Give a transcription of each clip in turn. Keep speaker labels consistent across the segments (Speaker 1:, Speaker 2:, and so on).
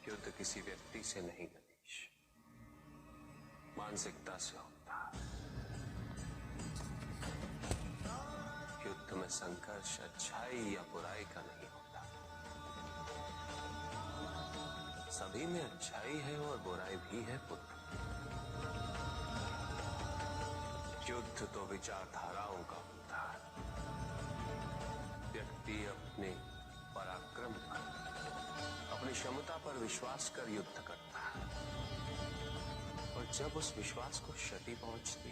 Speaker 1: युद्ध किसी व्यक्ति से नहीं गणेश, मानसिकता से होता है। युद्ध में संघर्ष अच्छाई या बुराई का नहीं होता, सभी में अच्छाई है और बुराई भी है पुत्र। युद्ध तो विचारधाराओं का होता है। व्यक्ति अपने पराक्रम पर, अपनी क्षमता पर विश्वास कर युद्ध करता है, और जब उस विश्वास को क्षति पहुंचती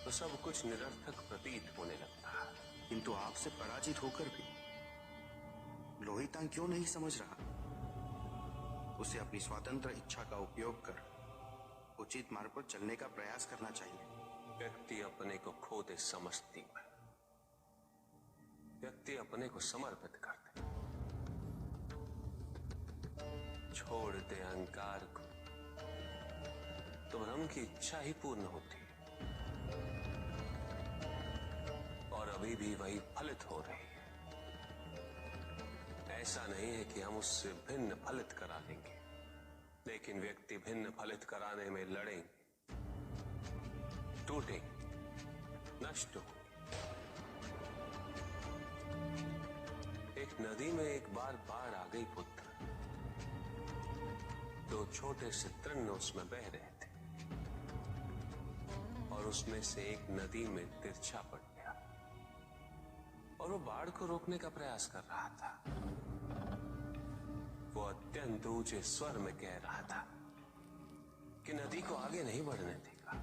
Speaker 1: तो सब कुछ निरर्थक प्रतीत होने लगता है।
Speaker 2: किंतु आपसे पराजित होकर भी लोहितांग क्यों नहीं समझ रहा? उसे अपनी स्वतंत्र इच्छा का उपयोग कर उचित मार्ग पर चलने का प्रयास करना चाहिए।
Speaker 1: व्यक्ति अपने को खो दे समझती है, व्यक्ति अपने को समर्पित कर दे, छोड़ दे अहंकार को, तो भ्रम की इच्छा ही पूर्ण होती है, और अभी भी वही फलित हो रही है। ऐसा नहीं है कि हम उससे भिन्न फलित करा लेंगे, लेकिन व्यक्ति भिन्न फलित कराने में लड़ेंगे, टूटेंगे, नष्ट होंगे। एक नदी में एक बार बाढ़ आ गई पुत्र। दो छोटे से तृण उसमें बह रहे थे, और उसमें से एक नदी में तिरछा पड़ गया, और वो बाढ़ को रोकने का प्रयास कर रहा था। वो अत्यंत ऊंचे स्वर में कह रहा था कि नदी को आगे नहीं बढ़ने देगा।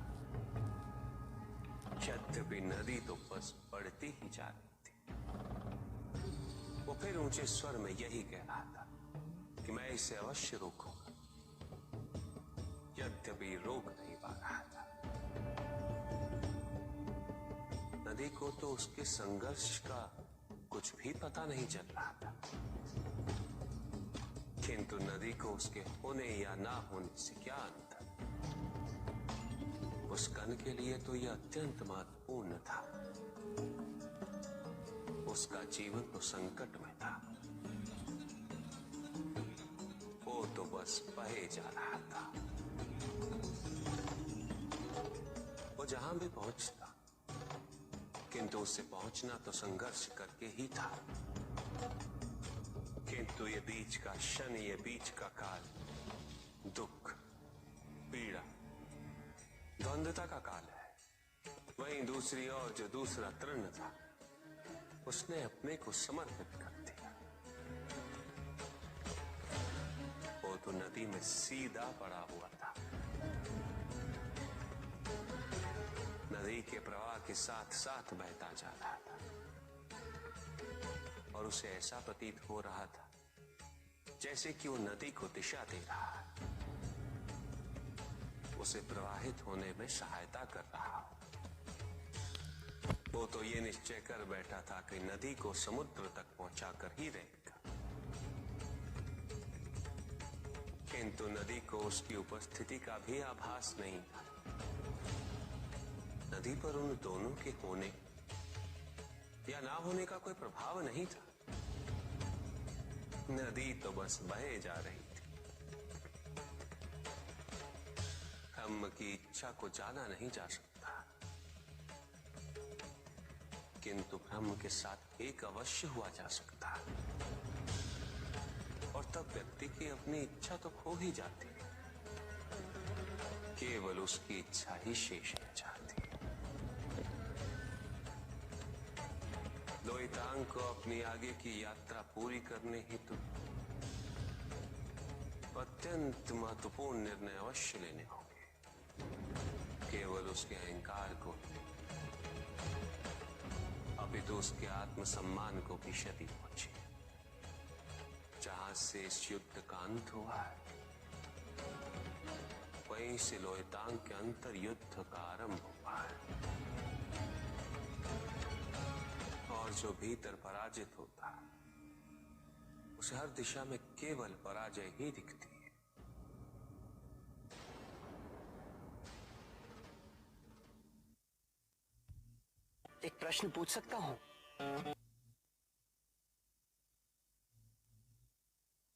Speaker 1: यद्यपि नदी तो बस बढ़ती ही जा रही थी। वो फिर ऊंचे स्वर में यही कह रहा था कि मैं इसे अवश्य रोकूंगा, यद्यपि रोक नहीं पा रहा था। नदी को तो उसके संघर्ष का कुछ भी पता नहीं चल रहा था, किंतु नदी को उसके होने या ना होने से क्या अंतर। उस कण के लिए तो यह अत्यंत महत्वपूर्ण था। उसका जीवन तो संकट में था, वो तो बस बहे जा रहा था। वो जहां भी पहुंचता, किंतु उससे पहुंचना तो संघर्ष करके ही था। किंतु ये बीच का क्षण, ये बीच का काल दुख, पीड़ा, द्वंद्वता का काल है। वहीं दूसरी ओर जो दूसरा तृण था, उसने अपने को समर्पित कर दिया। वो तो नदी में सीधा पड़ा हुआ था, नदी के प्रवाह के साथ साथ बहता जा रहा था, और उसे ऐसा प्रतीत हो रहा था जैसे कि वो नदी को दिशा दे रहा है, उसे प्रवाहित होने में सहायता कर रहा है। वो तो ये निश्चय कर बैठा था कि नदी को समुद्र तक पहुंचाकर ही रहेगा, किंतु नदी को उसकी उपस्थिति का भी आभास नहीं था। नदी पर उन दोनों के होने या ना होने का कोई प्रभाव नहीं था। नदी तो बस बहे जा रही थी। ब्रह्म की इच्छा को जाना नहीं जा सकता, किंतु ब्रह्म के साथ एक अवश्य हुआ जा सकता है, और तब व्यक्ति की अपनी इच्छा तो खो ही जाती है, केवल उसकी इच्छा ही शेष रह जाती है। लोहितांग को अपनी आगे की यात्रा पूरी करने हेतु अत्यंत महत्वपूर्ण निर्णय अवश्य लेने होंगे। केवल उसके अहंकार को, अपितु उसके आत्मसम्मान को भी क्षति पहुंची। जहां से इस युद्ध का अंत हुआ है, वहीं से लोहितांग के अंतर युद्ध का आरंभ हुआ है, और जो भीतर पराजित होता है, उसे हर दिशा में केवल पराजय ही दिखती है।
Speaker 3: एक प्रश्न पूछ सकता हूं?